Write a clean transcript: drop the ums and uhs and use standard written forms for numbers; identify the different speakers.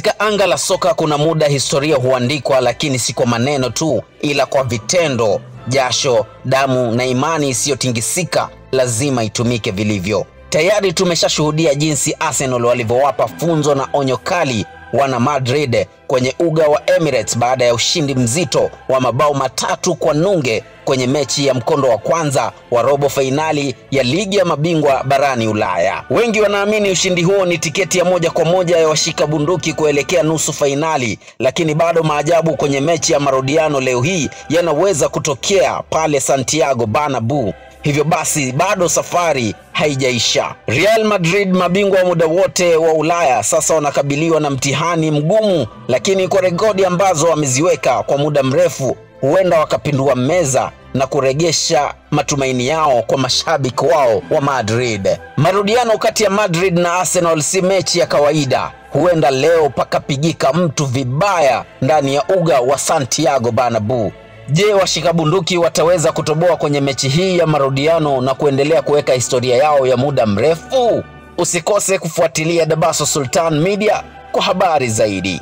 Speaker 1: Katika anga la soka kuna muda historia huandikwa, lakini si kwa maneno tu, ila kwa vitendo. Jasho, damu na imani isiyotingisika lazima itumike vilivyo. Tayari tumeshashuhudia jinsi Arsenal walivyowapa funzo na onyo kali wana Madrid kwenye uga wa Emirates baada ya ushindi mzito wa mabao 3-0 kwenye mechi ya mkondo wa kwanza wa robo fainali ya ligi ya mabingwa barani Ulaya. Wengi wanaamini ushindi huo ni tiketi ya moja kwa moja ya washika bunduki kuelekea nusu fainali, lakini bado maajabu kwenye mechi ya marudiano leo hii yanaweza kutokea pale Santiago Bernabeu. Hivyo basi bado safari haijaisha. Real Madrid, mabingwa wa muda wote wa Ulaya, sasa wanakabiliwa na mtihani mgumu, lakini kwa rekodi ambazo wameziweka kwa muda mrefu, huenda wakapindua meza na kuregesha matumaini yao kwa mashabiki wao wa Madrid. Marudiano kati ya Madrid na Arsenal si mechi ya kawaida. Huenda leo pakapigika mtu vibaya ndani ya uga wa Santiago Bernabeu. Je, washika bunduki wataweza kutoboa kwenye mechi hii ya marudiano na kuendelea kuweka historia yao ya muda mrefu? Usikose kufuatilia Dabaso Sultan Media kwa habari zaidi.